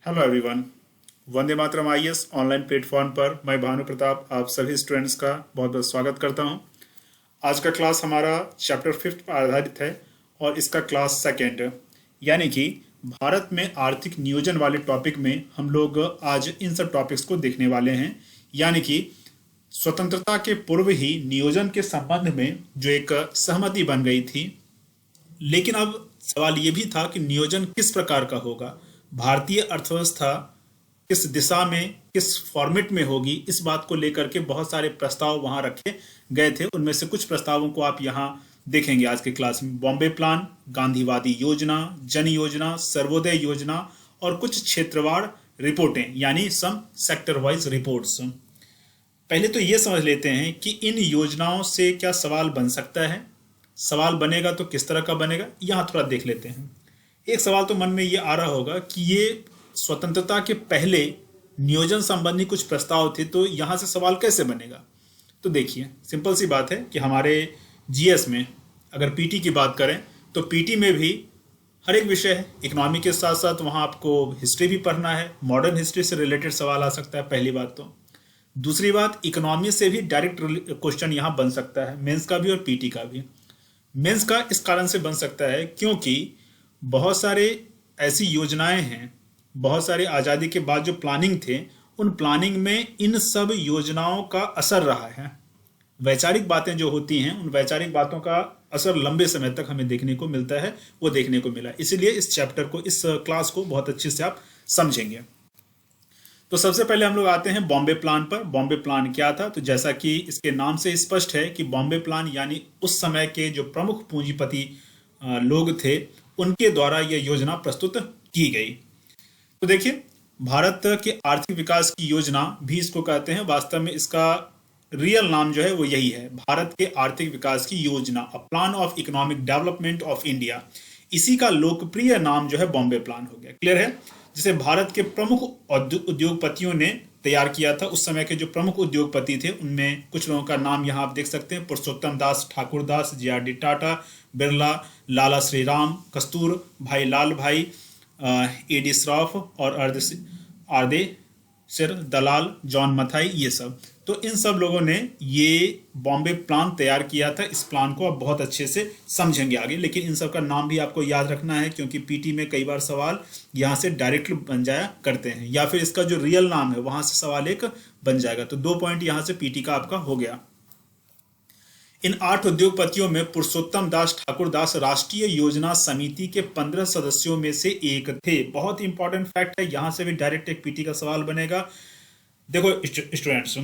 Hello everyone. Vande Mataram IAS online platform पर मैं भानु प्रताप आप सभी स्टूडेंट्स का बहुत बहुत स्वागत करता हूं। आज का क्लास हमारा चैप्टर 5 पर आधारित है और इसका क्लास सेकेंड, यानी कि भारत में आर्थिक नियोजन वाले टॉपिक में हम लोग आज इन सब टॉपिक्स को देखने वाले हैं। यानी कि स्वतंत्रता के पूर्व ही नियोजन के संबंध में जो एक सहमति बन गई थी, लेकिन अब सवाल ये भी था कि नियोजन किस प्रकार का होगा, भारतीय अर्थव्यवस्था किस दिशा में किस फॉर्मेट में होगी। इस बात को लेकर के बहुत सारे प्रस्ताव वहां रखे गए थे। उनमें से कुछ प्रस्तावों को आप यहां देखेंगे आज के क्लास में। बॉम्बे प्लान, गांधीवादी योजना, जन योजना, सर्वोदय योजना और कुछ क्षेत्रवार रिपोर्टें, यानी सम सेक्टर वाइज रिपोर्ट्स। पहले तो ये समझ लेते हैं कि इन योजनाओं से क्या सवाल बन सकता है, सवाल बनेगा तो किस तरह का बनेगा, यहां थोड़ा देख लेते हैं। एक सवाल तो मन में ये आ रहा होगा कि ये स्वतंत्रता के पहले नियोजन संबंधी कुछ प्रस्ताव थे, तो यहां से सवाल कैसे बनेगा। तो देखिए, सिंपल सी बात है कि हमारे जीएस में अगर पीटी की बात करें तो पीटी में भी हर एक विषय है। इकोनॉमी के साथ साथ वहां आपको हिस्ट्री भी पढ़ना है, मॉडर्न हिस्ट्री से रिलेटेड सवाल आ सकता है, पहली बात तो। दूसरी बात, इकोनॉमी से भी डायरेक्ट क्वेश्चन यहाँ बन सकता है, मेंस का भी और पीटी का भी। मेंस का इस कारण से बन सकता है क्योंकि बहुत सारे ऐसी योजनाएं हैं, बहुत सारे आज़ादी के बाद जो प्लानिंग थे, उन प्लानिंग में इन सब योजनाओं का असर रहा है। वैचारिक बातें जो होती हैं, उन वैचारिक बातों का असर लंबे समय तक हमें देखने को मिलता है, वो देखने को मिला। इसीलिए इस चैप्टर को, इस क्लास को बहुत अच्छे से आप समझेंगे। तो सबसे पहले हम लोग आते हैं बॉम्बे प्लान पर। बॉम्बे प्लान क्या था? तो जैसा कि इसके नाम से स्पष्ट है कि बॉम्बे प्लान यानी उस समय के जो प्रमुख पूंजीपति लोग थे, उनके द्वारा यह योजना प्रस्तुत की गई। तो देखिए, भारत के आर्थिक विकास की योजना भी इसको कहते हैं। वास्तव में इसका रियल नाम जो है वो यही है, भारत के आर्थिक विकास की योजना, a plan of economic development of India. इसी का लोकप्रिय नाम जो है बॉम्बे प्लान हो गया। क्लियर है? जिसे भारत के प्रमुख उद्योगपतियों ने तैयार किया था। उस समय के जो प्रमुख उद्योगपति थे उनमें कुछ लोगों का नाम यहाँ आप देख सकते हैं। पुरुषोत्तम दास ठाकुरदास, जे.आर.डी. टाटा, बिरला, लाला श्रीराम, कस्तूर भाई, लाल भाई, ए.डी. श्रॉफ और आरदे सिर दलाल, जॉन मथाई, ये सब। तो इन सब लोगों ने ये बॉम्बे प्लान तैयार किया था। इस प्लान को आप बहुत अच्छे से समझेंगे आगे, लेकिन इन सब का नाम भी आपको याद रखना है क्योंकि पीटी में कई बार सवाल यहाँ से डायरेक्टली बन जाया करते हैं, या फिर इसका जो रियल नाम है वहां से सवाल एक बन जाएगा। तो 2 पॉइंट यहाँ से पीटी का आपका हो गया। इन 8 उद्योगपतियों में पुरुषोत्तम दास ठाकुरदास राष्ट्रीय योजना समिति के 15 सदस्यों में से एक थे। बहुत इंपॉर्टेंट फैक्ट है, यहां से भी डायरेक्ट एक पीटी का सवाल बनेगा। देखो स्टूडेंट्स,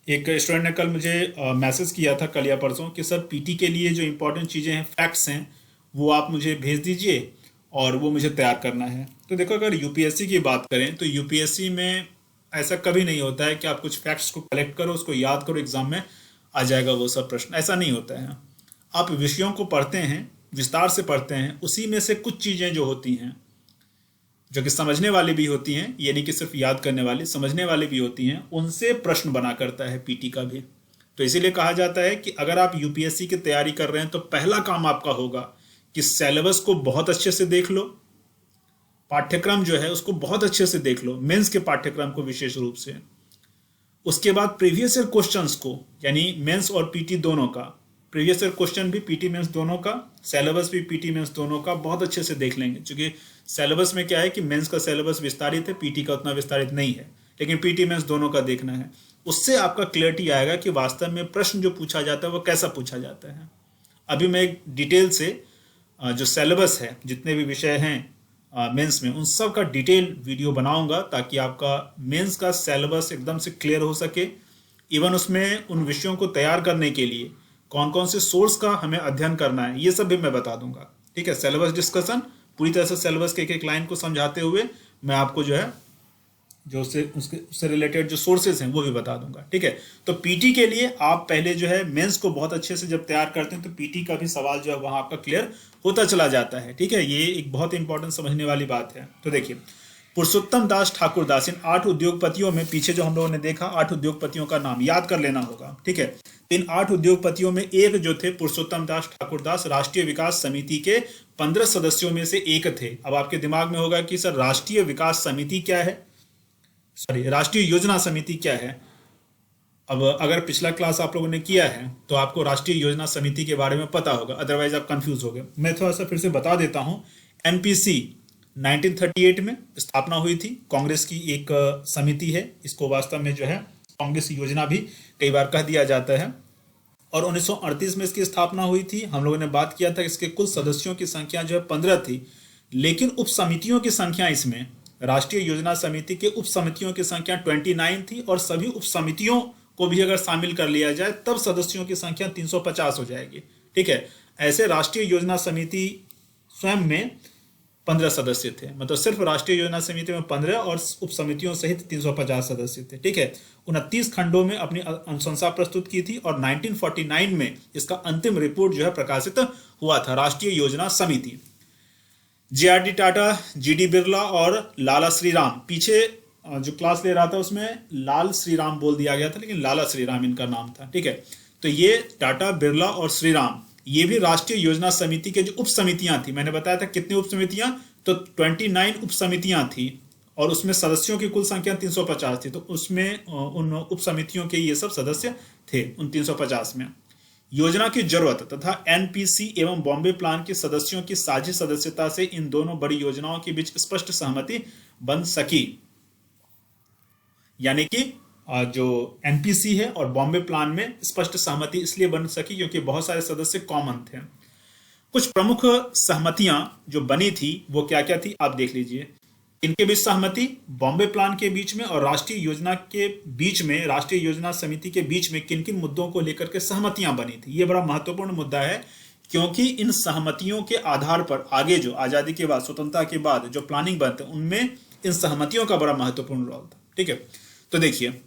एक स्टूडेंट ने कल मुझे मैसेज किया था, कल या परसों, कि सर पीटी के लिए जो इंपॉर्टेंट चीज़ें हैं, फैक्ट्स हैं, वो आप मुझे भेज दीजिए और वो मुझे तैयार करना है। तो देखो, अगर यूपीएससी की बात करें तो यूपीएससी में ऐसा कभी नहीं होता है कि आप कुछ फैक्ट्स को कलेक्ट करो, उसको याद करो, एग्जाम में आ जाएगा वो सब प्रश्न। ऐसा नहीं होता है। आप विषयों को पढ़ते हैं, विस्तार से पढ़ते हैं, उसी में से कुछ चीज़ें जो होती हैं, जो कि समझने वाली भी होती हैं, यानी कि सिर्फ याद करने वाली, समझने वाली भी होती हैं, उनसे प्रश्न बना करता है पीटी का भी। तो इसीलिए कहा जाता है कि अगर आप यूपीएससी की तैयारी कर रहे हैं तो पहला काम आपका होगा कि सिलेबस को बहुत अच्छे से देख लो, पाठ्यक्रम जो है उसको बहुत अच्छे से देख लो, मेंस के पाठ्यक्रम को विशेष रूप से। उसके बाद प्रीवियस ईयर क्वेश्चंस को, यानी मेंस और पीटी दोनों का, प्रीवियस ईयर क्वेश्चन भी पीटी मेंस दोनों का, सिलेबस भी पीटी मेंस दोनों का बहुत अच्छे से देख लेंगे। क्योंकि सिलेबस में क्या है कि मेंस का सिलेबस विस्तारित है, पीटी का उतना विस्तारित नहीं है, लेकिन पीटी मेंस दोनों का देखना है। उससे आपका क्लियरिटी आएगा कि वास्तव में प्रश्न जो पूछा जाता है वो कैसा पूछा जाता है। अभी मैं एक डिटेल से जो सिलेबस है, जितने भी विषय हैं मेंस में, उन सब का डिटेल वीडियो बनाऊंगा ताकि आपका मेंस का सिलेबस एकदम से क्लियर हो सके। इवन उसमें उन विषयों को तैयार करने के लिए कौन कौन से सोर्स का हमें अध्ययन करना है, ये सब भी मैं बता दूंगा। ठीक है, सिलेबस डिस्कशन पूरी तरह से सिलेबस के एक लाइन को समझाते हुए मैं आपको जो है जो उससे रिलेटेड जो सोर्सेज हैं वो भी बता दूंगा। ठीक है, तो पीटी के लिए आप पहले जो है मेंस को बहुत अच्छे से जब तैयार करते हैं तो पीटी का भी सवाल जो है वहां आपका क्लियर होता चला जाता है। ठीक है, ये एक बहुत इंपॉर्टेंट समझने वाली बात है। तो देखिए, पुरुषोत्तम दास ठाकुरदास, इन 8 उद्योगपतियों में, पीछे जो हम लोगों ने देखा 8 उद्योगपतियों का नाम याद कर लेना होगा। ठीक है, इन 8 उद्योगपतियों में एक जो थे पुरुषोत्तम दास ठाकुरदास राष्ट्रीय विकास समिति के 15 सदस्यों में से एक थे। अब आपके दिमाग में होगा कि सर राष्ट्रीय विकास समिति क्या है, सॉरी राष्ट्रीय योजना समिति क्या है। अब अगर पिछला क्लास आप लोगों ने किया है तो आपको राष्ट्रीय योजना समिति के बारे में पता होगा, अदरवाइज आप कंफ्यूज हो गए। मैं थोड़ा सा फिर से बता देता हूं। एनपीसी 1938 में स्थापना हुई थी, कांग्रेस की एक समिति है। इसको वास्तव में जो है कांग्रेस योजना भी कई बार कह दिया जाता है। और 1938 में इसकी स्थापना हुई थी। हम लोगों ने बात किया था इसके कुल सदस्यों की संख्या जो है 15 थी, लेकिन उप समितियों की संख्या इसमें राष्ट्रीय योजना समिति के उप समितियों की संख्या 29 थी, और सभी उप समितियों को भी अगर शामिल कर लिया जाए तब सदस्यों की संख्या 350 हो जाएगी। ठीक है, ऐसे राष्ट्रीय योजना समिति स्वयं में 15 सदस्य थे, मतलब सिर्फ राष्ट्रीय योजना समिति में 15 और उप समितियों सहित 350 सदस्य थे। ठीक है, 29 खंडों में अपनी अनुशंसा प्रस्तुत की थी और 1949 में इसका अंतिम रिपोर्ट जो है प्रकाशित हुआ था, राष्ट्रीय योजना समिति। जे.आर.डी. टाटा, जी.डी. बिरला और लाला श्रीराम, पीछे जो क्लास ले रहा था उसमें लाल श्रीराम बोल दिया गया था, लेकिन लाला श्रीराम इनका नाम था। ठीक है, तो ये टाटा, बिरला और श्रीराम ये भी राष्ट्रीय योजना समिति के जो उप समितियां थी, मैंने बताया था कितनी उप समितियां, तो 29 उप समितियां थी और उसमें सदस्यों की कुल संख्या 350 थी। तो उसमें उन उप समितियों के ये सब सदस्य थे उन 350 में। योजना की जरूरत तथा एनपीसी एवं बॉम्बे प्लान के सदस्यों की साझी सदस्यता से इन दोनों बड़ी योजनाओं के बीच स्पष्ट सहमति बन सकी। यानी कि जो एनपीसी है और बॉम्बे प्लान में स्पष्ट सहमति इसलिए बन सकी क्योंकि बहुत सारे सदस्य कॉमन थे। कुछ प्रमुख सहमतियां जो बनी थी वो क्या क्या थी आप देख लीजिए। इनके बीच सहमति, बॉम्बे प्लान के बीच में और राष्ट्रीय योजना के बीच में, राष्ट्रीय योजना समिति के बीच में किन किन मुद्दों को लेकर के सहमतियां बनी थी। ये बड़ा महत्वपूर्ण मुद्दा है क्योंकि इन सहमतियों के आधार पर आगे जो आजादी के बाद, स्वतंत्रता के बाद जो प्लानिंग बनते उनमें इन सहमतियों का बड़ा महत्वपूर्ण रोल था। ठीक है, तो देखिए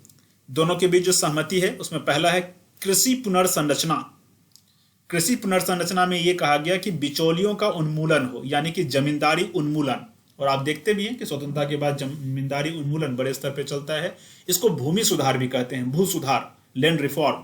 दोनों के बीच जो सहमति है उसमें पहला है कृषि पुनर्संरचना। कृषि पुनर्संरचना में यह कहा गया कि बिचौलियों का उन्मूलन हो, यानी कि जमींदारी उन्मूलन। और आप देखते भी हैं कि स्वतंत्रता के बाद जमींदारी उन्मूलन बड़े स्तर पर चलता है। इसको भूमि सुधार भी कहते हैं, भू सुधार, लैंड रिफॉर्म,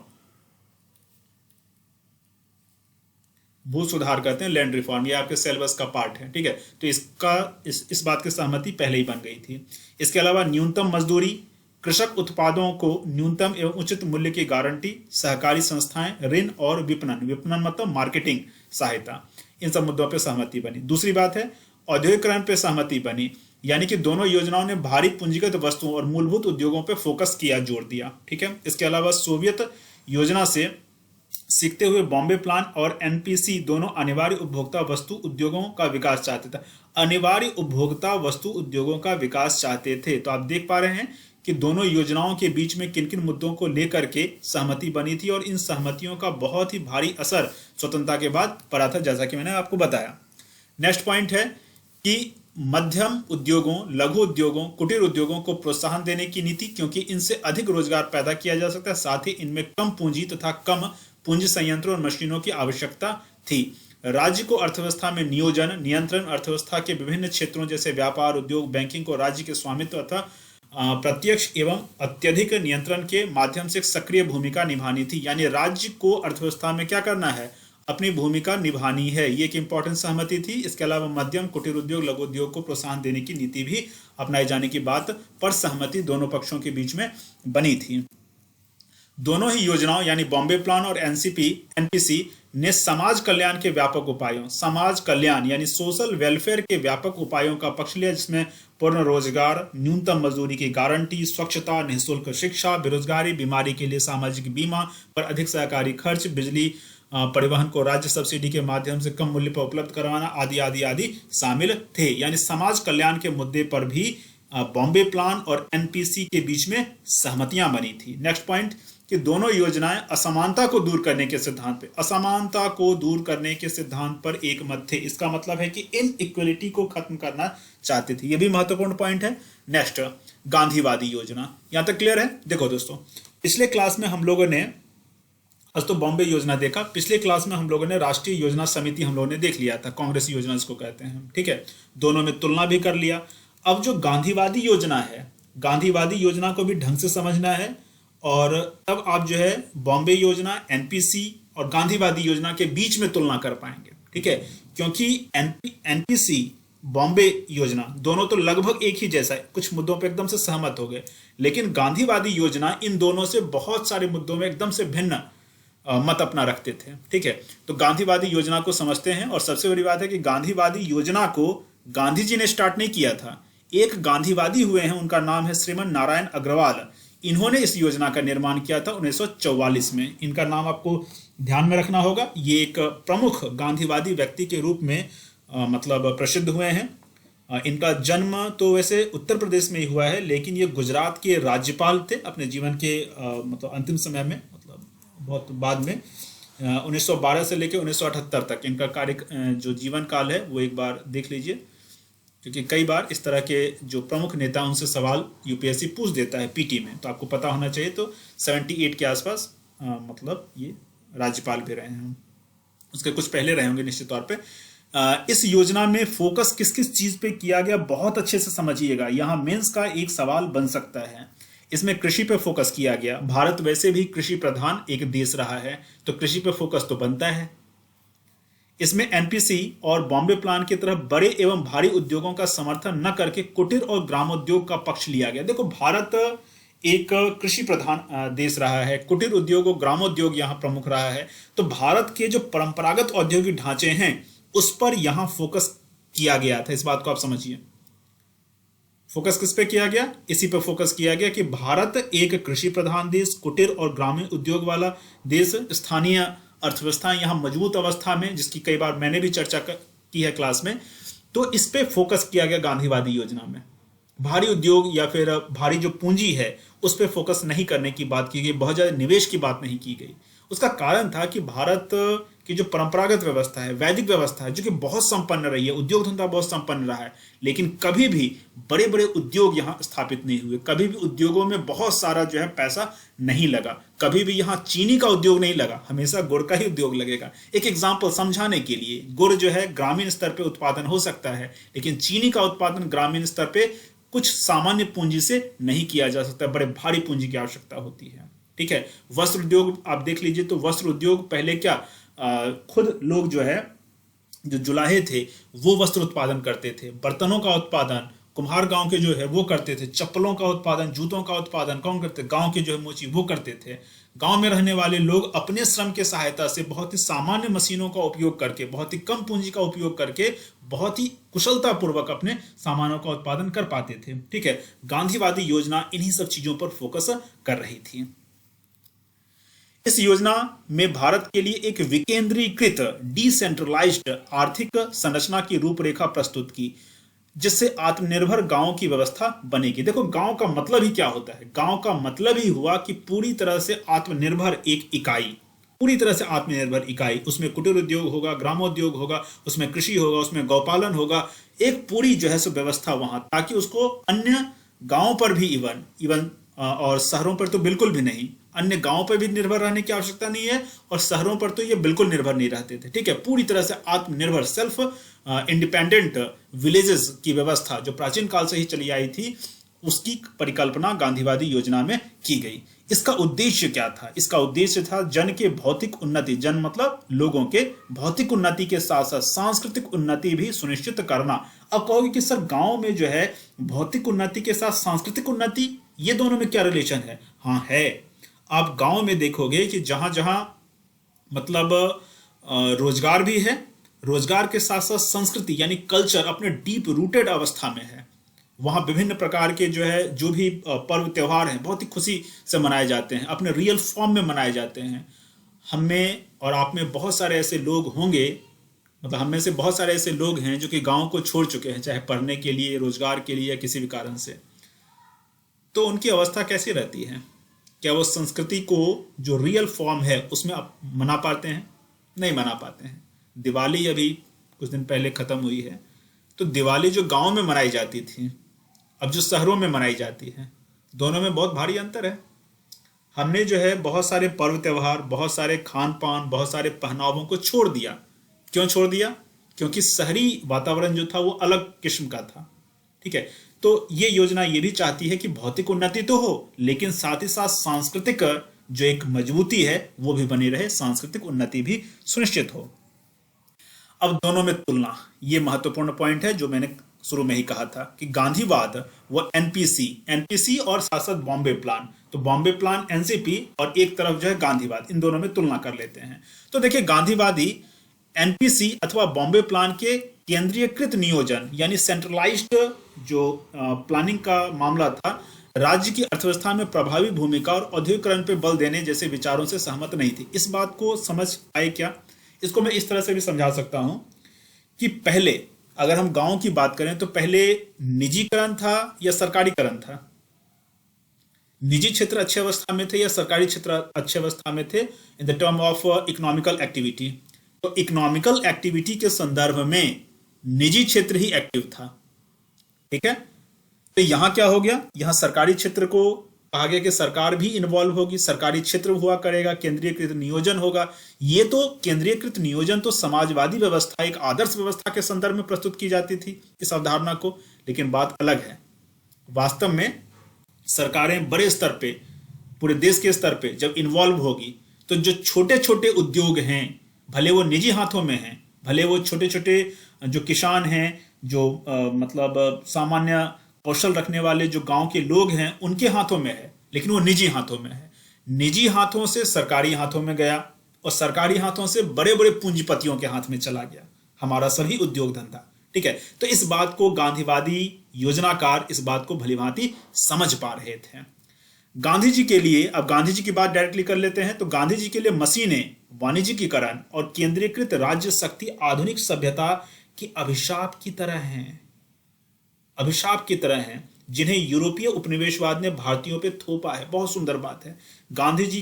भू सुधार कहते हैं, लैंड रिफॉर्म। ये आपके सिलेबस का पार्ट है। ठीक है, तो इस बात की सहमति पहले ही बन गई थी। इसके अलावा न्यूनतम मजदूरी, कृषक उत्पादों को न्यूनतम एवं उचित मूल्य की गारंटी, सहकारी संस्थाएं, ऋण और विपणन, विपणन मतलब मार्केटिंग सहायता, इन सब मुद्दों पर सहमति बनी। दूसरी बात है औद्योगिकरण पर सहमति बनी, यानी कि दोनों योजनाओं ने भारी पूंजीगत वस्तुओं और मूलभूत उद्योगों पर फोकस किया, जोर दिया। ठीक है, इसके अलावा सोवियत योजना से सीखते हुए बॉम्बे प्लान और एनपीसी दोनों अनिवार्य उपभोक्ता वस्तु उद्योगों का विकास चाहते थे। अनिवार्य उपभोक्ता वस्तु उद्योगों का विकास चाहते थे। तो आप देख पा रहे हैं कि दोनों योजनाओं के बीच में किन किन मुद्दों को लेकर के सहमति बनी थी और इन सहमतियों का बहुत ही भारी असर स्वतंत्रता के बाद पड़ा था, जैसा कि मैंने आपको बताया। नेक्स्ट पॉइंट है कि मध्यम उद्योगों, लघु उद्योगों, कुटीर उद्योगों को प्रोत्साहन देने की नीति, क्योंकि इनसे अधिक रोजगार पैदा किया जा सकता है, साथ ही इनमें कम पूंजी तथा कम पूंजी संयंत्रों और मशीनों की आवश्यकता थी। राज्य को अर्थव्यवस्था में नियोजन, नियंत्रण, अर्थव्यवस्था के विभिन्न क्षेत्रों जैसे व्यापार, उद्योग, बैंकिंग को राज्य के स्वामित्व अथवा प्रत्यक्ष एवं अत्यधिक नियंत्रण के माध्यम से सक्रिय भूमिका निभानी थी। यानी राज्य को अर्थव्यवस्था में क्या करना है, अपनी भूमिका निभानी है। ये एक इंपॉर्टेंट सहमति थी। इसके अलावा मध्यम, कुटीर उद्योग, लघु उद्योग को प्रोत्साहन देने की नीति भी अपनाए जाने की बात पर सहमति दोनों पक्षों के बीच में बनी थी। दोनों ही योजनाओं यानी बॉम्बे प्लान और एनपीसी ने समाज कल्याण के व्यापक उपायों, समाज कल्याण यानी सोशल वेलफेयर के व्यापक उपायों का पक्ष लिया, जिसमें पूर्ण रोजगार, न्यूनतम मजदूरी की गारंटी, स्वच्छता, निःशुल्क शिक्षा, बेरोजगारी, बीमारी के लिए सामाजिक बीमा पर अधिक सरकारी खर्च, बिजली परिवहन को राज्य सब्सिडी के माध्यम से कम मूल्य पर उपलब्ध करवाना आदि आदि आदि शामिल थे। यानी समाज कल्याण के मुद्दे पर भी बॉम्बे प्लान और एनपीसी के बीच में सहमतियां बनी थी। नेक्स्ट पॉइंट कि दोनों योजनाएं असमानता को दूर करने के सिद्धांत पे, असमानता को दूर करने के सिद्धांत पर एक मत थे। इसका मतलब है कि इनइक्वलिटी को खत्म करना चाहते थे। यह भी महत्वपूर्ण पॉइंट है। नेक्स्ट, गांधीवादी योजना। यहां तक क्लियर है? देखो दोस्तों, पिछले क्लास में हम लोगों ने आज तो बॉम्बे योजना देखा, पिछले क्लास में हम लोगों ने राष्ट्रीय योजना समिति हम लोगों ने देख लिया था, कांग्रेस योजना इसको कहते हैं। ठीक है, दोनों में तुलना भी कर लिया। अब जो गांधीवादी योजना है, गांधीवादी योजना को भी ढंग से समझना है और तब आप जो है बॉम्बे योजना, एनपीसी और गांधीवादी योजना के बीच में तुलना कर पाएंगे। ठीक है, क्योंकि एनपीसी, बॉम्बे योजना दोनों तो लगभग एक ही जैसा है, कुछ मुद्दों पे एकदम से सहमत हो गए, लेकिन गांधीवादी योजना इन दोनों से बहुत सारे मुद्दों में एकदम से भिन्न मत अपना रखते थे। ठीक है, तो गांधीवादी योजना को समझते हैं। और सबसे बड़ी बात है कि गांधीवादी योजना को गांधी जी ने स्टार्ट नहीं किया था, एक गांधीवादी हुए हैं, उनका नाम है श्रीमन नारायण अग्रवाल। इन्होंने इस योजना का निर्माण किया था 1944 में। इनका नाम आपको ध्यान में रखना होगा। ये एक प्रमुख गांधीवादी व्यक्ति के रूप में मतलब प्रसिद्ध हुए हैं। इनका जन्म तो वैसे उत्तर प्रदेश में ही हुआ है, लेकिन ये गुजरात के राज्यपाल थे अपने जीवन के मतलब अंतिम समय में, मतलब बहुत बाद में 1912 से लेकर 1978 तक इनका कार्य जो जीवन काल है वो एक बार देख लीजिए, क्योंकि कई बार इस तरह के जो प्रमुख नेता उनसे सवाल यूपीएससी पूछ देता है पीटी में, तो आपको पता होना चाहिए। तो 78 के आसपास मतलब ये राज्यपाल भी रहे हैं, उसके कुछ पहले रहे होंगे निश्चित तौर पे। इस योजना में फोकस किस किस चीज पे किया गया बहुत अच्छे से समझिएगा, यहाँ मेंस का एक सवाल बन सकता है। इसमें कृषि पे फोकस किया गया, भारत वैसे भी कृषि प्रधान एक देश रहा है, तो कृषि पे फोकस तो बनता है। इसमें एनपीसी और बॉम्बे प्लान की तरह बड़े एवं भारी उद्योगों का समर्थन न करके कुटीर और ग्रामोद्योग का पक्ष लिया गया। देखो, भारत एक कृषि प्रधान देश रहा है, कुटीर उद्योग और ग्रामोद्योग यहाँ प्रमुख रहा है, तो भारत के जो परंपरागत औद्योगिक ढांचे हैं उस पर यहां फोकस किया गया था। इस बात को आप समझिए, फोकस किस पे किया गया, इसी पे फोकस किया गया कि भारत एक कृषि प्रधान देश, कुटीर और ग्रामीण उद्योग वाला देश, स्थानीय अर्थव्यवस्था यहाँ मजबूत अवस्था में, जिसकी कई बार मैंने भी चर्चा की है क्लास में, तो इस पे फोकस किया गया गांधीवादी योजना में। भारी उद्योग या फिर भारी जो पूंजी है उस पर फोकस नहीं करने की बात की गई, बहुत ज्यादा निवेश की बात नहीं की गई। उसका कारण था कि भारत की जो परंपरागत व्यवस्था है, वैदिक व्यवस्था है, जो कि बहुत संपन्न रही है, उद्योग धंधा बहुत संपन्न रहा है, लेकिन कभी भी बड़े बड़े उद्योग यहाँ स्थापित नहीं हुए, कभी भी उद्योगों में बहुत सारा जो है पैसा नहीं लगा, कभी भी यहाँ चीनी का उद्योग नहीं लगा, हमेशा गुड़ का ही उद्योग लगेगा। एक एग्जाम्पल समझाने के लिए, गुड़ जो है ग्रामीण स्तर पर उत्पादन हो सकता है, लेकिन चीनी का उत्पादन ग्रामीण स्तर पर कुछ सामान्य पूंजी से नहीं किया जा सकता, बड़े भारी पूंजी की आवश्यकता होती है। ठीक है, वस्त्र उद्योग आप देख लीजिए, तो वस्त्र उद्योग पहले क्या खुद लोग जो है, जो जुलाहे थे वो वस्त्र उत्पादन करते थे, बर्तनों का उत्पादन कुम्हार गांव के जो है वो करते थे, चप्पलों का उत्पादन, जूतों का उत्पादन कौन करते, गांव के जो है मोची वो करते थे। गांव में रहने वाले लोग अपने श्रम के सहायता से बहुत ही सामान्य मशीनों का उपयोग करके, बहुत ही कम पूंजी का उपयोग करके, बहुत ही कुशलता पूर्वक अपने सामानों का उत्पादन कर पाते थे। ठीक है, गांधीवादी योजना इन्हीं सब चीजों पर फोकस कर रही थी। इस योजना में भारत के लिए एक विकेंद्रीकृत डिसेंट्रलाइज्ड आर्थिक संरचना की रूपरेखा प्रस्तुत की, जिससे आत्मनिर्भर गांव की व्यवस्था बनेगी। देखो, गांव का मतलब ही क्या होता है, गांव का मतलब ही हुआ कि पूरी तरह से आत्मनिर्भर एक इकाई, पूरी तरह से आत्मनिर्भर इकाई, उसमें कुटीर उद्योग होगा, ग्रामोद्योग होगा, उसमें कृषि होगा, उसमें गौपालन होगा, एक पूरी जो है सो व्यवस्था वहां, ताकि उसको अन्य गांव पर भी इवन और शहरों पर तो बिल्कुल भी नहीं, अन्य गांवों पर भी निर्भर रहने की आवश्यकता नहीं है, और शहरों पर तो ये बिल्कुल निर्भर नहीं रहते थे। ठीक है, पूरी तरह से आत्मनिर्भर सेल्फ इंडिपेंडेंट विलेजेस की व्यवस्था जो प्राचीन काल से ही चली आई थी, उसकी परिकल्पना गांधीवादी योजना में की गई। इसका उद्देश्य क्या था? इसका उद्देश्य था जन के भौतिक उन्नति, जन मतलब लोगों के भौतिक उन्नति के साथ साथ सांस्कृतिक उन्नति भी सुनिश्चित करना। अब कहोगे कि सर गांव में जो है भौतिक उन्नति के साथ सांस्कृतिक उन्नति, ये दोनों में क्या रिलेशन है? हाँ है। आप गांव में देखोगे कि जहां जहां मतलब रोजगार भी है, रोजगार के साथ साथ संस्कृति यानी कल्चर अपने डीप रूटेड अवस्था में है, वहाँ विभिन्न प्रकार के जो है जो भी पर्व त्योहार हैं बहुत ही खुशी से मनाए जाते हैं, अपने रियल फॉर्म में मनाए जाते हैं। हम में और आप में बहुत सारे ऐसे लोग होंगे, मतलब हम में से बहुत सारे ऐसे लोग हैं जो कि गांव को छोड़ चुके हैं, चाहे पढ़ने के लिए, रोजगार के लिए या किसी भी कारण से। तो उनकी अवस्था कैसी रहती है? क्या वो संस्कृति को जो रियल फॉर्म है उसमें आप मना पाते हैं? नहीं मना पाते हैं। दिवाली अभी कुछ दिन पहले खत्म हुई है, तो दिवाली जो गांव में मनाई जाती थी अब जो शहरों में मनाई जाती है, दोनों में बहुत भारी अंतर है। हमने जो है बहुत सारे पर्व त्योहार, बहुत सारे खान पान, बहुत सारे पहनावों को छोड़ दिया। क्यों छोड़ दिया? क्योंकि शहरी वातावरण जो था वो अलग किस्म का था। ठीक है। तो ये योजना ये भी चाहती है कि भौतिक उन्नति तो हो, लेकिन साथ ही साथ सांस्कृतिक जो एक मजबूती है वो भी बनी रहे, सांस्कृतिक उन्नति भी सुनिश्चित हो। अब दोनों में तुलना, ये महत्वपूर्ण पॉइंट है जो मैंने शुरू में ही कहा था कि गांधीवाद वो एनपीसी और साथ साथ बॉम्बे प्लान, तो बॉम्बे प्लान एनसीपी और एक तरफ जो है गांधीवाद, इन दोनों में तुलना कर लेते हैं। तो देखिए, गांधीवादी एनपीसी अथवा बॉम्बे प्लान के केंद्रीयकृत नियोजन यानी सेंट्रलाइज्ड जो प्लानिंग का मामला था, राज्य की अर्थव्यवस्था में प्रभावी भूमिका और औद्योगिकरण पर बल देने जैसे विचारों से सहमत नहीं थी। इस बात को समझ आए क्या? इसको मैं इस तरह से भी समझा सकता हूं कि पहले अगर हम गांव की बात करें तो पहले निजीकरण था या सरकारीकरण था? निजी क्षेत्र अच्छी अवस्था में थे या सरकारी क्षेत्र अच्छी अवस्था में थे in the term of economical activity? तो इकोनॉमिकल एक्टिविटी के संदर्भ में निजी क्षेत्र ही एक्टिव था, ठीक है। तो यहां क्या हो गया, यहां सरकारी क्षेत्र को कहा गया कि सरकार भी इन्वॉल्व होगी, सरकारी क्षेत्र हुआ करेगा, केंद्रीयकृत नियोजन होगा। ये तो केंद्रीयकृत नियोजन तो समाजवादी व्यवस्था, एक आदर्श व्यवस्था के संदर्भ में प्रस्तुत की जाती थी इस अवधारणा को, लेकिन बात अलग है। वास्तव में सरकारें बड़े स्तर पे, पूरे देश के स्तर पे जब इन्वॉल्व होगी तो जो छोटे छोटे उद्योग हैं, भले वो निजी हाथों में हैं, भले वो छोटे छोटे जो किसान हैं, जो मतलब सामान्य कौशल रखने वाले जो गांव के लोग हैं, उनके हाथों में है, लेकिन वो निजी हाथों में है। निजी हाथों से सरकारी हाथों में गया और सरकारी हाथों से बड़े बड़े पूंजीपतियों के हाथ में चला गया हमारा सभी उद्योग धंधा, ठीक है। तो इस बात को गांधीवादी योजनाकार इस बात को भलीभांति समझ पा रहे थे। गांधी जी के लिए, अब गांधी जी की बात डायरेक्टली कर लेते हैं, तो गांधी जी के लिए मशीनें, वाणिज्यिकीकरण और केंद्रीकृत राज्य शक्ति आधुनिक सभ्यता की अभिशाप की तरह हैं, अभिशाप की तरह हैं, जिन्हें यूरोपीय उपनिवेशवाद ने भारतीयों पे थोपा है। बहुत सुंदर बात है। गांधी जी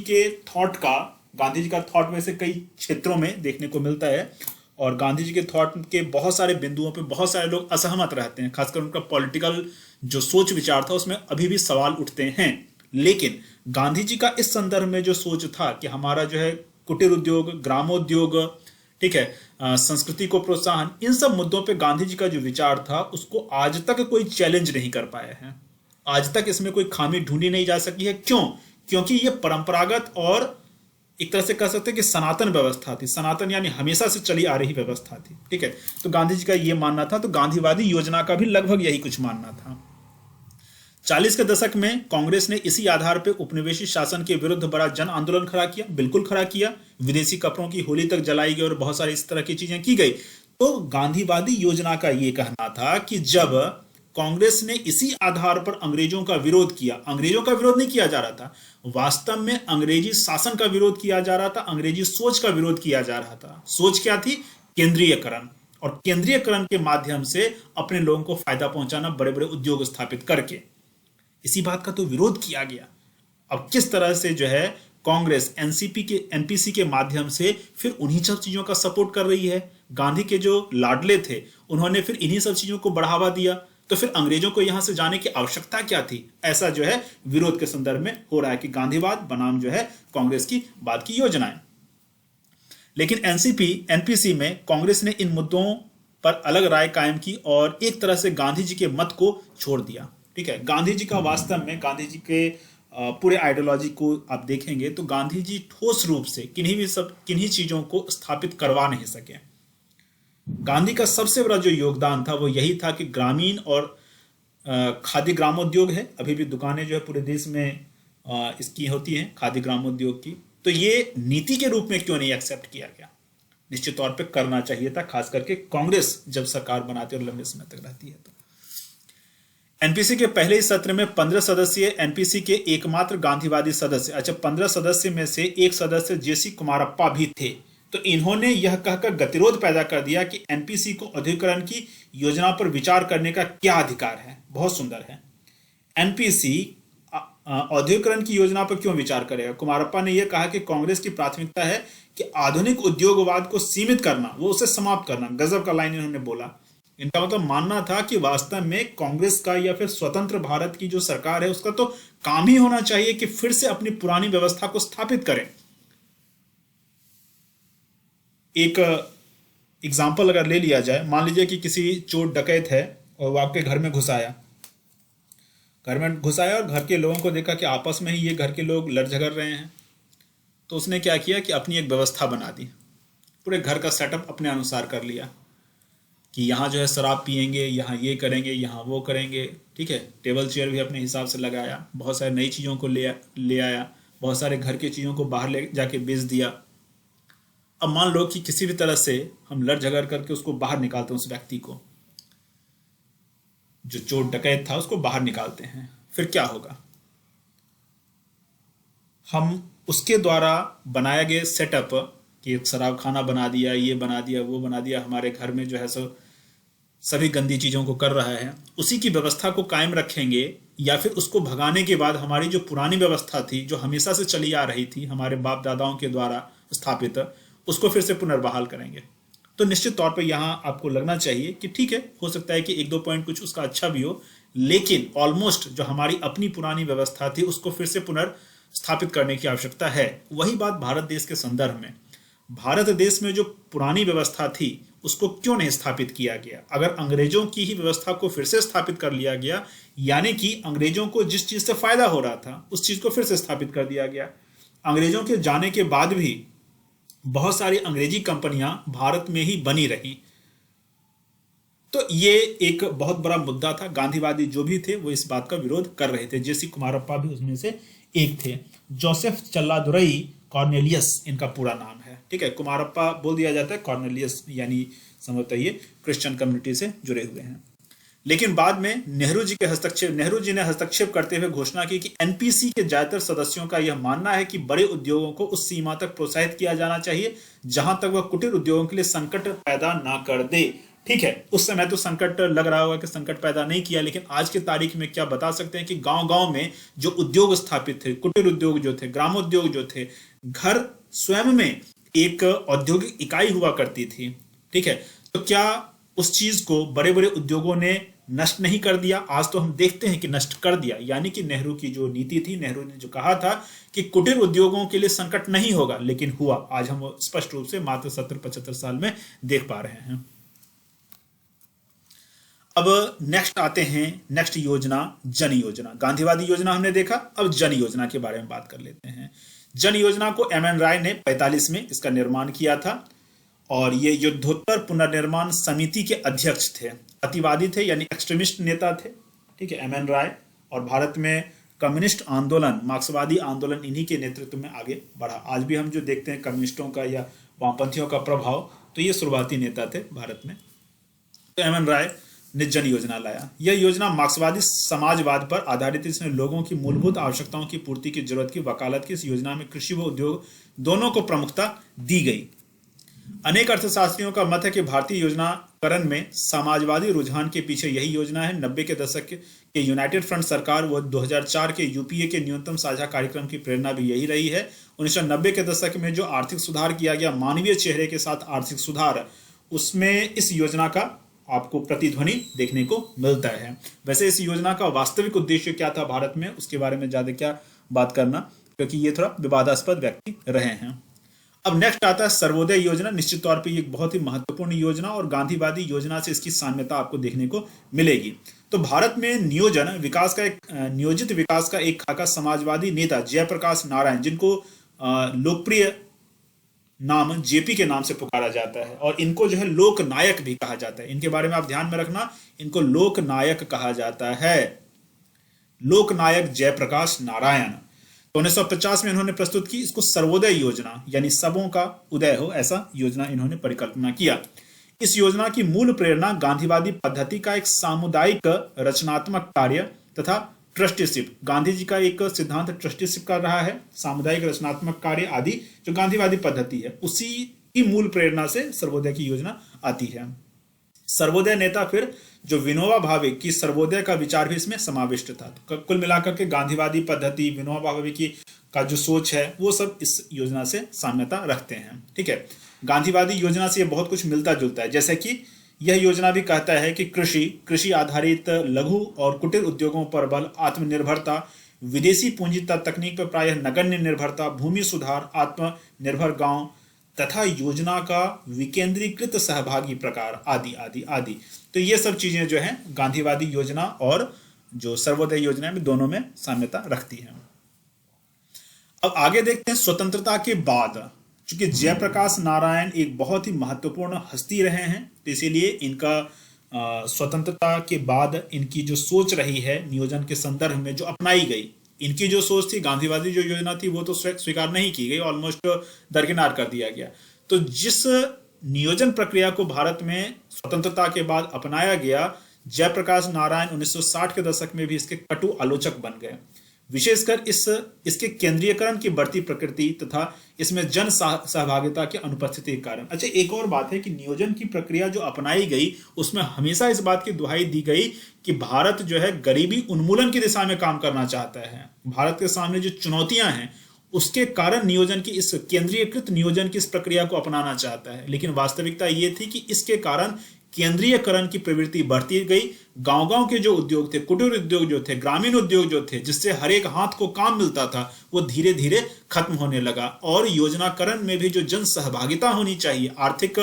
का थॉट में से कई क्षेत्रों में देखने को मिलता है, और गांधी जी के थॉट के बहुत सारे बिंदुओं पे बहुत सारे लोग असहमत रहते हैं, खासकर उनका पॉलिटिकल जो सोच विचार था उसमें अभी भी सवाल उठते हैं। लेकिन गांधी जी का इस संदर्भ में जो सोच था कि हमारा जो है कुटीर उद्योग, ग्रामोद्योग, ठीक है, संस्कृति को प्रोत्साहन, इन सब मुद्दों पे गांधी जी का जो विचार था उसको आज तक कोई चैलेंज नहीं कर पाया है। आज तक इसमें कोई खामी ढूंढी नहीं जा सकी है। क्यों? क्योंकि ये परंपरागत और एक तरह से कह सकते हैं कि सनातन व्यवस्था थी। सनातन यानी हमेशा से चली आ रही व्यवस्था थी, ठीक है। तो गांधी जी का ये मानना था, तो गांधीवादी योजना का भी लगभग यही कुछ मानना था। 40 के दशक में कांग्रेस ने इसी आधार पर उपनिवेशी शासन के विरुद्ध बड़ा जन आंदोलन खड़ा किया, बिल्कुल खड़ा किया। विदेशी कपड़ों की होली तक जलाई गई और बहुत सारी इस तरह की चीजें की गई। तो गांधीवादी योजना का यह कहना था कि जब कांग्रेस ने इसी आधार पर अंग्रेजों का विरोध किया, अंग्रेजों का विरोध नहीं किया जा रहा था, वास्तव में अंग्रेजी शासन का विरोध किया जा रहा था, अंग्रेजी सोच का विरोध किया जा रहा था। सोच क्या थी? केंद्रीयकरण, और केंद्रीयकरण के माध्यम से अपने लोगों को फायदा पहुंचाना, बड़े बड़े उद्योग स्थापित करके। इसी बात का तो विरोध किया गया। अब किस तरह से जो है कांग्रेस एनपीसी के माध्यम से फिर उन्हीं सब चीजों का सपोर्ट कर रही है। गांधी के जो लाडले थे उन्होंने फिर इन्हीं सब चीजों को बढ़ावा दिया, तो फिर अंग्रेजों को यहां से जाने की आवश्यकता क्या थी? ऐसा जो है विरोध के संदर्भ में हो रहा है कि गांधीवाद बनाम जो है कांग्रेस की बात की योजनाएं। लेकिन एनपीसी में कांग्रेस ने इन मुद्दों पर अलग राय कायम की और एक तरह से गांधी जी के मत को छोड़ दिया, ठीक है। गांधी जी का वास्तव में, गांधी जी के पूरे आइडियोलॉजी को आप देखेंगे तो गांधी जी ठोस रूप से किन्हीं चीजों को स्थापित करवा नहीं सके। गांधी का सबसे बड़ा जो योगदान था वो यही था कि ग्रामीण और खादी ग्रामोद्योग है, अभी भी दुकानें जो है पूरे देश में इसकी होती हैं, खादी ग्रामोद्योग की। तो ये नीति के रूप में क्यों नहीं एक्सेप्ट किया गया? निश्चित तौर पे करना चाहिए था, खास करके कांग्रेस जब सरकार बनाती और लंबे समय तक रहती है। तो एनपीसी के पहले ही सत्र में 15 सदस्य एनपीसी के एकमात्र गांधीवादी सदस्य, अच्छा 15 सदस्य में से एक सदस्य जेसी कुमारप्पा भी थे। तो इन्होंने यह कहकर गतिरोध पैदा कर दिया कि एनपीसी को औद्योगिकरण की योजना पर विचार करने का क्या अधिकार है। बहुत सुंदर है। एनपीसी औद्योगिकरण की योजना पर क्यों विचार करेगा? कुमारप्पा ने यह कहा कि कांग्रेस की प्राथमिकता है कि आधुनिक उद्योगवाद को सीमित करना, वो उसे समाप्त करना। गजब का लाइन इन्होंने बोला। इनका मतलब मानना था कि वास्तव में कांग्रेस का या फिर स्वतंत्र भारत की जो सरकार है उसका तो काम ही होना चाहिए कि फिर से अपनी पुरानी व्यवस्था को स्थापित करें। एक एग्जाम्पल अगर ले लिया जाए, मान लीजिए कि किसी चोर डकैत है और वो आपके घर में घुस आया। और घर के लोगों को देखा कि आपस में ही ये घर के लोग लड़ झगड़ रहे हैं, तो उसने क्या किया कि अपनी एक व्यवस्था बना दी, पूरे घर का सेटअप अपने अनुसार कर लिया कि यहाँ जो है शराब पियेंगे, यहाँ ये करेंगे, यहाँ वो करेंगे, ठीक है। टेबल चेयर भी अपने हिसाब से लगाया, बहुत सारे नई चीज़ों को ले आया, बहुत सारे घर की चीज़ों को बाहर ले जाके बेच दिया। अब मान लो कि किसी भी तरह से हम लड़ झगड़ करके उसको बाहर निकालते हैं, उस व्यक्ति को, जो चोर डकैत था उसको बाहर निकालते हैं, फिर क्या होगा? हम उसके द्वारा बनाया गया सेटअप कि एक शराब खाना बना दिया, ये बना दिया, वो बना दिया, हमारे घर में जो है सो सभी गंदी चीज़ों को कर रहा है, उसी की व्यवस्था को कायम रखेंगे, या फिर उसको भगाने के बाद हमारी जो पुरानी व्यवस्था थी, जो हमेशा से चली आ रही थी हमारे बाप दादाओं के द्वारा स्थापित, उसको फिर से पुनर्बहाल करेंगे। तो निश्चित तौर पर यहाँ आपको लगना चाहिए कि ठीक है, हो सकता है कि एक दो पॉइंट कुछ उसका अच्छा भी हो, लेकिन ऑलमोस्ट जो हमारी अपनी पुरानी व्यवस्था थी उसको फिर से पुनर्स्थापित करने की आवश्यकता है। वही बात भारत देश के संदर्भ में, भारत देश में जो पुरानी व्यवस्था थी उसको क्यों नहीं स्थापित किया गया? अगर अंग्रेजों की ही व्यवस्था को फिर से स्थापित कर लिया गया, यानी कि अंग्रेजों को जिस चीज से फायदा हो रहा था उस चीज को फिर से स्थापित कर दिया गया। अंग्रेजों के जाने के बाद भी बहुत सारी अंग्रेजी कंपनियां भारत में ही बनी रही। तो ये एक बहुत बड़ा मुद्दा था। गांधीवादी जो भी थे वो इस बात का विरोध कर रहे थे। जेसी कुमारप्पा भी उसमें से एक थे। जोसेफ चल्लादुरई कॉर्नेलियस इनका पूरा नाम है, ठीक है। कुमारप्पा बोल दिया जाता है, कॉर्नेलियस यानी समझता ये क्रिश्चियन कम्युनिटी से जुड़े हुए हैं। लेकिन बाद में नेहरू जी ने हस्तक्षेप करते हुए घोषणा की कि एनपीसी के ज्यादातर सदस्यों का यह मानना है कि बड़े उद्योगों को उस सीमा तक प्रोत्साहित किया जाना चाहिए जहां तक वह कुटीर उद्योगों के लिए संकट पैदा ना कर दे। ठीक है, उस समय तो संकट लग रहा होगा कि संकट पैदा नहीं किया, लेकिन आज की तारीख में क्या बता सकते हैं कि गांव-गांव में जो उद्योग स्थापित थे, कुटीर उद्योग जो थे, ग्रामोद्योग जो थे, घर स्वयं में एक औद्योगिक इकाई हुआ करती थी। ठीक है, तो क्या उस चीज को बड़े बड़े उद्योगों ने नष्ट नहीं कर दिया? आज तो हम देखते हैं कि नष्ट कर दिया। यानी कि नेहरू की जो नीति थी, नेहरू ने जो कहा था कि कुटीर उद्योगों के लिए संकट नहीं होगा, लेकिन हुआ। आज हम स्पष्ट रूप से मात्र 70-75 साल में देख पा रहे हैं। अब नेक्स्ट आते हैं, नेक्स्ट योजना जन योजना। गांधीवादी योजना हमने देखा, अब जन योजना के बारे में बात कर लेते हैं। जन योजना को एम.एन. राय ने 45 में इसका निर्माण किया था और ये युद्धोत्तर पुनर्निर्माण समिति के अध्यक्ष थे। अतिवादी थे यानी एक्सट्रीमिस्ट नेता थे। ठीक है, एम.एन. राय। और भारत में कम्युनिस्ट आंदोलन, मार्क्सवादी आंदोलन इन्हीं के नेतृत्व में आगे बढ़ा। आज भी हम जो देखते हैं कम्युनिस्टों का या वामपंथियों का प्रभाव, तो ये शुरुआती नेता थे भारत में। तो एम.एन. राय ने जन योजना लाया। यह योजना मार्क्सवादी समाजवाद पर आधारित है। इसमें लोगों की मूलभूत आवश्यकताओं की पूर्ति की जरूरत की वकालत की। इस योजना में कृषि व उद्योग दोनों को प्रमुखता दी गई। अनेक अर्थशास्त्रियों का मत है कि भारतीय योजनाकरण में समाजवादी रुझान के पीछे यही योजना है। 90 के दशक के यूनाइटेड फ्रंट सरकार व 2004 के यूपीए के न्यूनतम साझा कार्यक्रम की प्रेरणा भी यही रही है। 1990 के दशक में जो आर्थिक सुधार किया गया, मानवीय चेहरे के साथ आर्थिक सुधार, उसमें इस योजना का आपको प्रतिध्वनि देखने को मिलता है। वैसे इस योजना का वास्तविक उद्देश्य क्या था भारत में, उसके बारे में ज्यादा क्या बात करना, क्योंकि ये थोड़ा विवादास्पद व्यक्ति रहे हैं। अब नेक्स्ट आता है सर्वोदय योजना। निश्चित तौर पे ये एक बहुत ही महत्वपूर्ण योजना और गांधीवादी योजना से इसकी साम्यता आपको देखने को मिलेगी। तो भारत में नियोजित विकास का एक खाका समाजवादी नेता जयप्रकाश नारायण, जिनको लोकप्रिय नाम जेपी के नाम से पुकारा जाता है और इनको जो है लोक नायक भी कहा जाता है। इनके बारे में आप ध्यान में रखना, इनको लोक नायक कहा जाता है, लोक नायक जयप्रकाश नारायण। तो 1950 में इन्होंने प्रस्तुत की इसको सर्वोदय योजना, यानी सबों का उदय हो, ऐसा योजना इन्होंने परिकल्पना किया। इस योजना की मूल प्रेरणा गांधीवादी पद्धति का एक सामुदायिक रचनात्मक कार्य तथा ट्रस्टीशिप, गांधी जी का एक सिद्धांत ट्रस्टीशिप का रहा है, सामुदायिक रचनात्मक कार्य आदि जो गांधीवादी पद्धति है, उसी की मूल प्रेरणा से सर्वोदय की योजना आती है। सर्वोदय नेता फिर जो विनोबा भावे की सर्वोदय का विचार भी इसमें समाविष्ट था। तो कुल मिलाकर के गांधीवादी पद्धति, विनोबा भावे की का जो सोच है, वो सब इस योजना से साम्यता रखते हैं। ठीक है, गांधीवादी योजना से ये बहुत कुछ मिलता जुलता है। जैसे कि यह योजना भी कहता है कि कृषि आधारित लघु और कुटीर उद्योगों पर बल, आत्मनिर्भरता, विदेशी पूंजी तथा तकनीक पर प्रायः नगण्य निर्भरता, भूमि सुधार, आत्मनिर्भर गांव, तथा योजना का विकेंद्रीकृत सहभागी प्रकार आदि आदि आदि। तो ये सब चीजें जो है गांधीवादी योजना और जो सर्वोदय योजना में दोनों में साम्यता रखती है। अब आगे देखते हैं स्वतंत्रता के बाद। चूंकि जयप्रकाश नारायण एक बहुत ही महत्वपूर्ण हस्ती रहे हैं, तो इसीलिए इनका स्वतंत्रता के बाद इनकी जो सोच रही है नियोजन के संदर्भ में जो अपनाई गई, इनकी जो सोच थी गांधीवादी जो योजना थी वो तो स्वीकार नहीं की गई, ऑलमोस्ट दरकिनार कर दिया गया। तो जिस नियोजन प्रक्रिया को भारत में स्वतंत्रता के बाद अपनाया गया, जयप्रकाश नारायण 1960 के दशक में भी इसके कटु आलोचक बन गए, विशेषकर इसके केंद्रीयकरण की बढ़ती प्रकृति तथा इसमें जन सहभागिता की अनुपस्थिति के कारण। अच्छा, एक और बात है कि नियोजन की प्रक्रिया जो अपनाई गई उसमें हमेशा इस बात की दुहाई दी गई कि भारत जो है गरीबी उन्मूलन की दिशा में काम करना चाहता है। भारत के सामने जो चुनौतियां हैं उसके कारण नियोजन की इस केंद्रीयकृत नियोजन की इस प्रक्रिया को अपनाना चाहता है, लेकिन वास्तविकता ये थी कि इसके कारण केंद्रीयकरण की प्रवृत्ति बढ़ती गई। गांव-गांव के जो उद्योग थे, कुटीर उद्योग जो थे, ग्रामीण उद्योग जो थे, जिससे हर एक हाथ को काम मिलता था, वो धीरे धीरे खत्म होने लगा। और योजनाकरण में भी जो जन सहभागिता होनी चाहिए, आर्थिक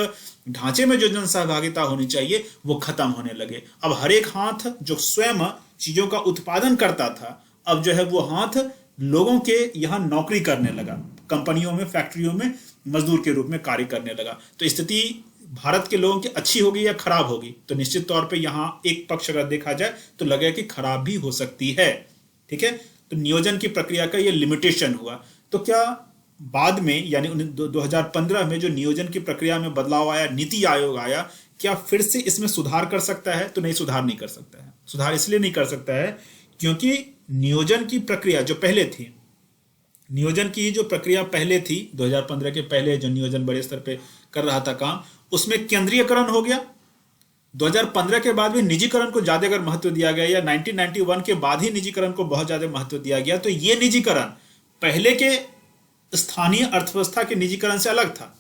ढांचे में जो जन सहभागिता होनी चाहिए, वो खत्म होने लगे। अब हर एक हाथ जो स्वयं चीजों का उत्पादन करता था, अब जो है वो हाथ लोगों के यहाँ नौकरी करने लगा, कंपनियों में, फैक्ट्रियों में मजदूर के रूप में कार्य करने लगा। तो स्थिति भारत के लोगों की अच्छी होगी या खराब होगी? तो निश्चित तौर पे यहाँ एक पक्ष अगर देखा जाए तो लगे कि खराब भी हो सकती है। ठीक है, तो नियोजन की प्रक्रिया का ये लिमिटेशन हुआ। तो क्या बाद में यानी 2015 में जो नियोजन की प्रक्रिया में बदलाव आया, नीति आयोग आया, क्या फिर से इसमें सुधार कर सकता है? तो नहीं, सुधार नहीं कर सकता है। सुधार इसलिए नहीं कर सकता है क्योंकि नियोजन की प्रक्रिया जो पहले थी, नियोजन की जो प्रक्रिया पहले थी 2015 के पहले जो नियोजन बड़े स्तर पे कर रहा था काम, उसमें केंद्रीयकरण हो गया। 2015 के बाद भी निजीकरण को ज्यादा अगर महत्व दिया गया या 1991 के बाद ही निजीकरण को बहुत ज्यादा महत्व दिया गया, तो ये निजीकरण पहले के स्थानीय अर्थव्यवस्था के निजीकरण से अलग था।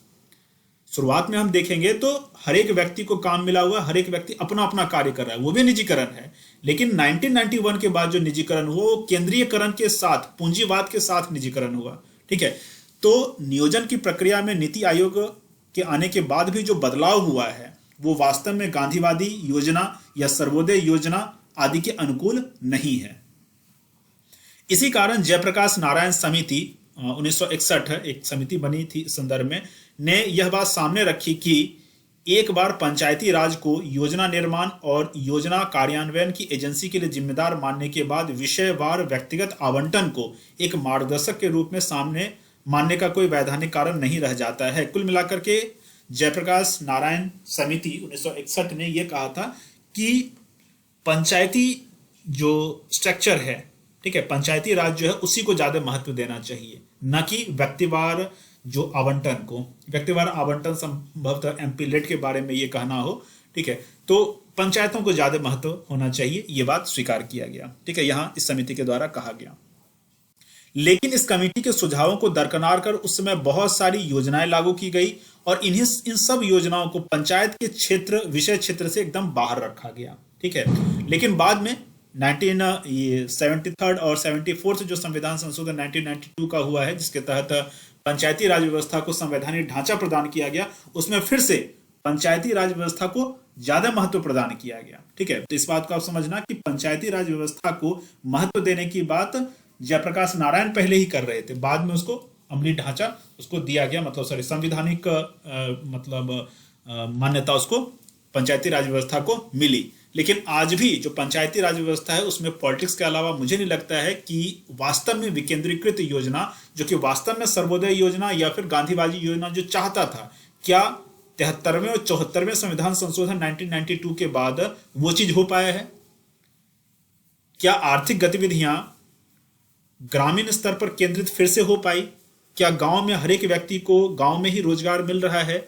शुरुआत में हम देखेंगे तो हर एक व्यक्ति को काम मिला हुआ, हर एक व्यक्ति अपना अपना कार्य कर रहा है, वो भी निजीकरण है। लेकिन 1991 के बाद जो निजीकरण हुआ वो केंद्रीयकरण के साथ, पूंजीवाद के साथ निजीकरण हुआ। ठीक है, तो नियोजन की प्रक्रिया में नीति आयोग के आने के बाद भी जो बदलाव हुआ है वो वास्तव में गांधीवादी योजना या सर्वोदय योजना आदि के अनुकूल नहीं है। इसी कारण जयप्रकाश नारायण समिति 1961 एक समिति बनी थी इस संदर्भ में, ने यह बात सामने रखी कि एक बार पंचायती राज को योजना निर्माण और योजना कार्यान्वयन की एजेंसी के लिए जिम्मेदार मानने के बाद विषयवार व्यक्तिगत आवंटन को एक मार्गदर्शक के रूप में सामने मानने का कोई वैधानिक कारण नहीं रह जाता है। कुल मिलाकर के जयप्रकाश नारायण समिति 1961 ने यह कहा था कि पंचायती जो स्ट्रक्चर है, ठीक है, पंचायती राज जो है उसी को ज्यादा महत्व देना चाहिए, न कि व्यक्तिवार जो आवंटन को। व्यक्तिवार आवंटन संभवतः एमपी लेट के बारे में ये कहना हो, ठीक है, तो पंचायतों को ज्यादा महत्व होना चाहिए, ये बात स्वीकार किया गया। ठीक है, यहां इस समिति के द्वारा कहा गया। लेकिन इस कमेटी के सुझावों को दरकिनार कर उस समय बहुत सारी योजनाएं लागू की गई और इन सब योजनाओं को पंचायत के क्षेत्र, विषय क्षेत्र से एकदम बाहर रखा गया। ठीक है, लेकिन बाद में 1973 और 74 जो संविधान संशोधन 1992 का हुआ है, जिसके तहत पंचायती राज व्यवस्था को संवैधानिक ढांचा प्रदान किया गया, उसमें फिर से पंचायती राज व्यवस्था को ज्यादा महत्व प्रदान किया गया। ठीक है, तो इस बात को आप समझना कि पंचायती राज व्यवस्था को महत्व देने की बात जयप्रकाश नारायण पहले ही कर रहे थे, बाद में उसको अमली ढांचा उसको दिया गया, मतलब संविधानिक मान्यता उसको पंचायती राज व्यवस्था को मिली। लेकिन आज भी जो पंचायती राज व्यवस्था है उसमें पॉलिटिक्स के अलावा मुझे नहीं लगता है कि वास्तव में विकेंद्रीकृत योजना, जो कि वास्तव में सर्वोदय योजना या फिर गांधीवादी योजना जो चाहता था, क्या 73वें और 74वें संविधान संशोधन 1992 के बाद वो चीज हो पाया है? क्या आर्थिक गतिविधियां ग्रामीण स्तर पर केंद्रित फिर से हो पाई? क्या गांव में हर एक व्यक्ति को गांव में ही रोजगार मिल रहा है?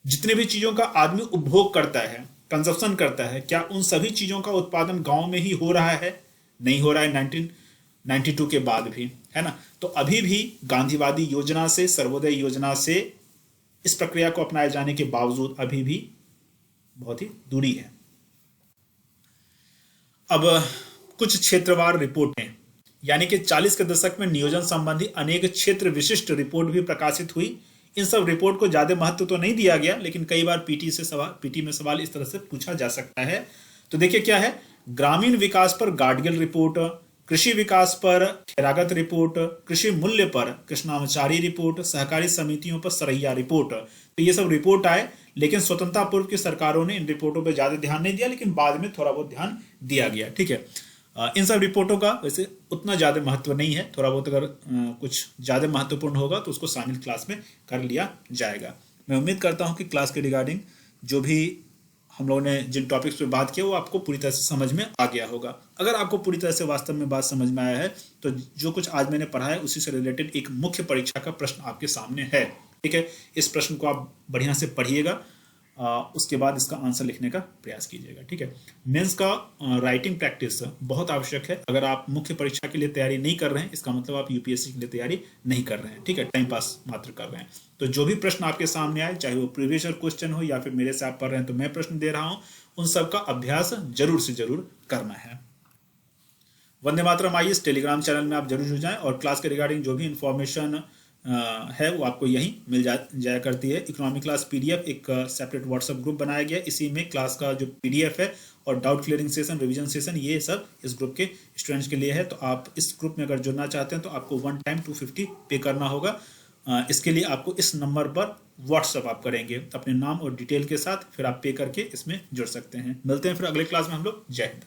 जितने भी चीजों का आदमी उपभोग करता है, कंजप्शन करता है, क्या उन सभी चीजों का उत्पादन गांव में ही हो रहा है? नहीं हो रहा है 1992 के बाद भी, है ना। तो अभी भी गांधीवादी योजना से, सर्वोदय योजना से इस प्रक्रिया को अपनाए जाने के बावजूद अभी भी बहुत ही दूरी है। अब कुछ क्षेत्रवार रिपोर्टें, यानी कि 40 के दशक में नियोजन संबंधी अनेक क्षेत्र विशिष्ट रिपोर्ट भी प्रकाशित हुई। इन सब रिपोर्ट को ज्यादा महत्व तो नहीं दिया गया, लेकिन कई बार पीटी में सवाल इस तरह से पूछा जा सकता है। तो देखिए क्या है, ग्रामीण विकास पर गाडगिल रिपोर्ट, कृषि विकास पर खैरागत रिपोर्ट, कृषि मूल्य पर कृष्णामाचारी रिपोर्ट, सहकारी समितियों पर सरैया रिपोर्ट। तो ये सब रिपोर्ट आए, लेकिन स्वतंत्रता पूर्व की सरकारों ने इन रिपोर्टों पर ज्यादा ध्यान नहीं दिया, लेकिन बाद में थोड़ा बहुत ध्यान दिया गया। ठीक है, इन सब रिपोर्टों का वैसे उतना ज्यादा महत्व नहीं है, थोड़ा बहुत अगर कुछ ज्यादा महत्वपूर्ण होगा तो उसको शामिल क्लास में कर लिया जाएगा। मैं उम्मीद करता हूं कि क्लास के रिगार्डिंग जो भी हम लोगों ने जिन टॉपिक्स पे बात किया वो आपको पूरी तरह से समझ में आ गया होगा। अगर आपको पूरी तरह से वास्तव में बात समझ में आया है तो जो कुछ आज मैंने पढ़ा है उसी से रिलेटेड एक मुख्य परीक्षा का प्रश्न आपके सामने है। ठीक है, इस प्रश्न को आप बढ़िया से पढ़िएगा, उसके बाद इसका आंसर लिखने का प्रयास कीजिएगा। ठीक है, मेंस का राइटिंग प्रैक्टिस बहुत आवश्यक है। अगर आप मुख्य परीक्षा के लिए तैयारी नहीं कर रहे हैं, इसका मतलब आप यूपीएससी के लिए तैयारी नहीं कर रहे हैं। ठीक है, टाइम पास मात्र कर रहे हैं। तो जो भी प्रश्न आपके सामने आए, चाहे वो प्रीवियस ईयर क्वेश्चन हो या फिर मेरे से आप पढ़ रहे हैं तो मैं प्रश्न दे रहा हूं, उन सब का अभ्यास जरूर से जरूर करना है। वंदे मातरम आईएएस टेलीग्राम चैनल में आप जरूर जुड़ जाएं और क्लास के रिगार्डिंग जो भी इंफॉर्मेशन है वो आपको यहीं मिल जाया करती है। इकोनॉमिक क्लास पीडीएफ एक सेपरेट व्हाट्सएप ग्रुप बनाया गया, इसी में क्लास का जो पीडीएफ है और doubt clearing session, revision session, ये सब इस ग्रुप के स्टूडेंट्स के लिए है। तो आप इस ग्रुप में अगर जुड़ना चाहते हैं तो आपको 1 टाइम 250 पे करना होगा। इसके लिए आपको इस नंबर पर व्हाट्सएप आप करेंगे अपने नाम और डिटेल के साथ, फिर आप पे करके इसमें जुड़ सकते हैं। मिलते हैं फिर अगले क्लास में हम लोग। जय हिंद।